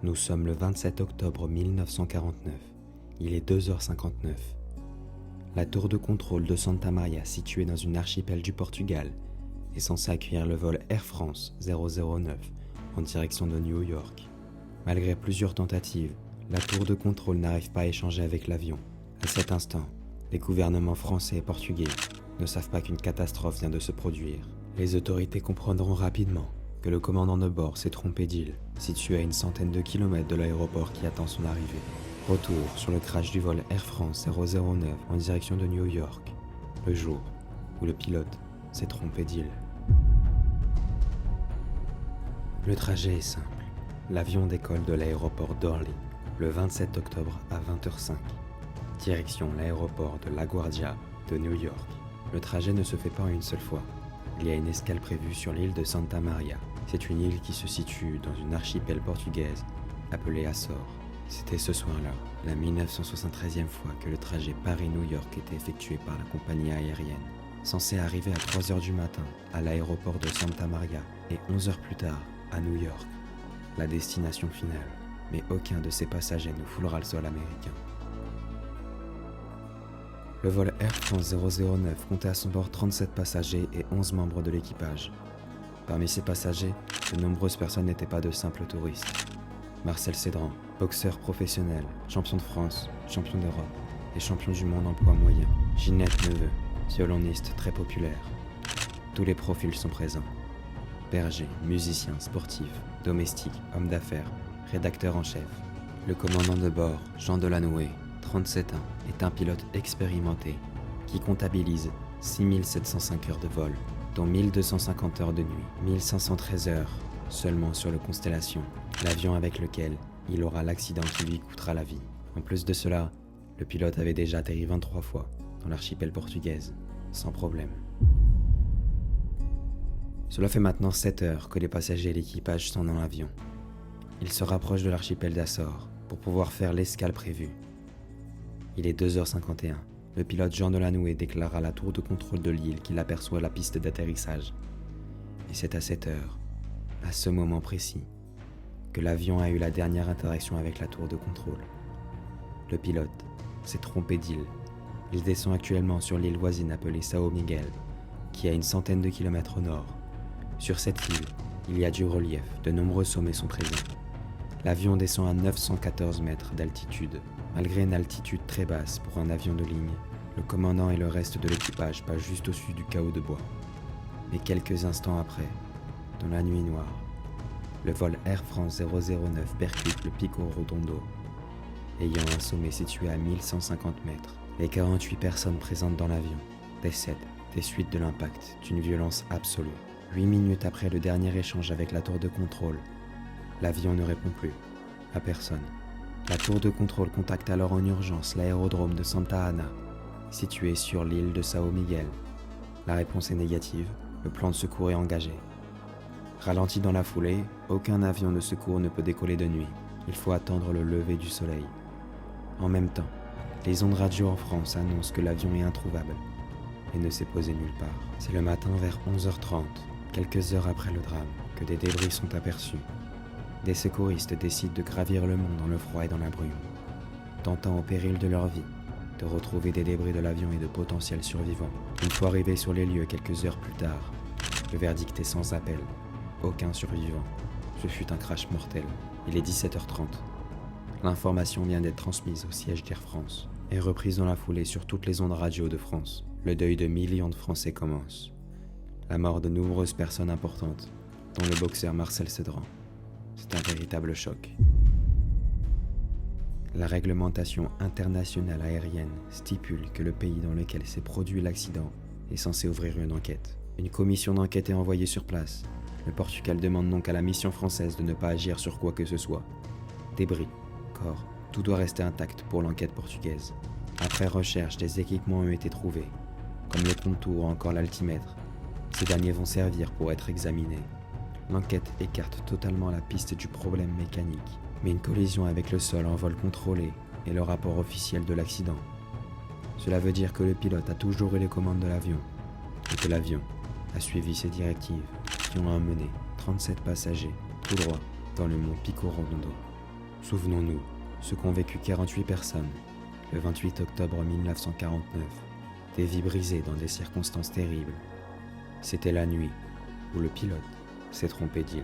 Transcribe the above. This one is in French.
Nous sommes le 27 octobre 1949. Il est 2h59. La tour de contrôle de Santa Maria, située dans une archipel du Portugal, est censée accueillir le vol Air France 009 en direction de New York. Malgré plusieurs tentatives, la tour de contrôle n'arrive pas à échanger avec l'avion. À cet instant, les gouvernements français et portugais ne savent pas qu'une catastrophe vient de se produire. Les autorités comprendront rapidement que le commandant de bord s'est trompé d'île, situé à une centaine de kilomètres de l'aéroport qui attend son arrivée. Retour sur le crash du vol Air France 009 en direction de New York, le jour où le pilote s'est trompé d'île. Le trajet est simple. L'avion décolle de l'aéroport d'Orly le 27 octobre à 20h05. Direction l'aéroport de LaGuardia de New York. Le trajet ne se fait pas en une seule fois. Il y a une escale prévue sur l'île de Santa Maria. C'est une île qui se situe dans une archipel portugaise appelée Açores. C'était ce soir-là, la 1973e fois que le trajet Paris-New York était effectué par la compagnie aérienne. Censé arriver à 3h du matin à l'aéroport de Santa Maria et 11h plus tard à New York, la destination finale. Mais aucun de ces passagers ne foulera le sol américain. Le vol Air France 009 comptait à son bord 37 passagers et 11 membres de l'équipage. Parmi ces passagers, de nombreuses personnes n'étaient pas de simples touristes. Marcel Cédran, boxeur professionnel, champion de France, champion d'Europe et champion du monde en poids moyen. Ginette Neveu, violoniste très populaire. Tous les profils sont présents. Berger, musicien, sportif, domestique, homme d'affaires, rédacteur en chef. Le commandant de bord, Jean Delanoué, 37 ans, est un pilote expérimenté qui comptabilise 6705 heures de vol, dont 1250 heures de nuit, 1513 heures seulement sur le Constellation, l'avion avec lequel il aura l'accident qui lui coûtera la vie. En plus de cela, le pilote avait déjà atterri 23 fois dans l'archipel portugaise, sans problème. Cela fait maintenant 7 heures que les passagers et l'équipage sont dans l'avion. Ils se rapprochent de l'archipel d'Açores pour pouvoir faire l'escale prévue. Il est 2h51. Le pilote Jean Delanoué déclare à la tour de contrôle de l'île qu'il aperçoit la piste d'atterrissage. Et c'est à cette heure, à ce moment précis, que l'avion a eu la dernière interaction avec la tour de contrôle. Le pilote s'est trompé d'île. Il descend actuellement sur l'île voisine appelée São Miguel, qui est à une centaine de kilomètres au nord. Sur cette île, il y a du relief, de nombreux sommets sont présents. L'avion descend à 914 mètres d'altitude. Malgré une altitude très basse pour un avion de ligne, le commandant et le reste de l'équipage passent juste au-dessus du chaos de bois. Mais quelques instants après, dans la nuit noire, le vol Air France 009 percute le Pico Redondo, ayant un sommet situé à 1150 mètres. Les 48 personnes présentes dans l'avion décèdent des suites de l'impact d'une violence absolue. 8 minutes après le dernier échange avec la tour de contrôle, l'avion ne répond plus à personne. La tour de contrôle contacte alors en urgence l'aérodrome de Santa Ana, situé sur l'île de São Miguel. La réponse est négative, le plan de secours est engagé. Ralenti dans la foulée, aucun avion de secours ne peut décoller de nuit. Il faut attendre le lever du soleil. En même temps, les ondes radio en France annoncent que l'avion est introuvable et ne s'est posé nulle part. C'est le matin vers 11h30, quelques heures après le drame, que des débris sont aperçus. Des secouristes décident de gravir le mont dans le froid et dans la brume, tentant au péril de leur vie de retrouver des débris de l'avion et de potentiels survivants. Une fois arrivés sur les lieux quelques heures plus tard, le verdict est sans appel. Aucun survivant. Ce fut un crash mortel. Il est 17h30. L'information vient d'être transmise au siège d'Air France et reprise dans la foulée sur toutes les ondes radio de France. Le deuil de millions de Français commence. La mort de nombreuses personnes importantes, dont le boxeur Marcel Cédran. C'est un véritable choc. La réglementation internationale aérienne stipule que le pays dans lequel s'est produit l'accident est censé ouvrir une enquête. Une commission d'enquête est envoyée sur place. Le Portugal demande donc à la mission française de ne pas agir sur quoi que ce soit. Débris, corps, tout doit rester intact pour l'enquête portugaise. Après recherche, des équipements ont été trouvés, comme le compteur ou encore l'altimètre. Ces derniers vont servir pour être examinés. L'enquête écarte totalement la piste du problème mécanique, mais une collision avec le sol en vol contrôlé est le rapport officiel de l'accident. Cela veut dire que le pilote a toujours eu les commandes de l'avion, et que l'avion a suivi ses directives qui ont amené 37 passagers tout droit dans le mont Pico Redondo. Souvenons-nous, ce qu'ont vécu 48 personnes, le 28 octobre 1949, des vies brisées dans des circonstances terribles. C'était la nuit où le pilote s'est trompé d'île.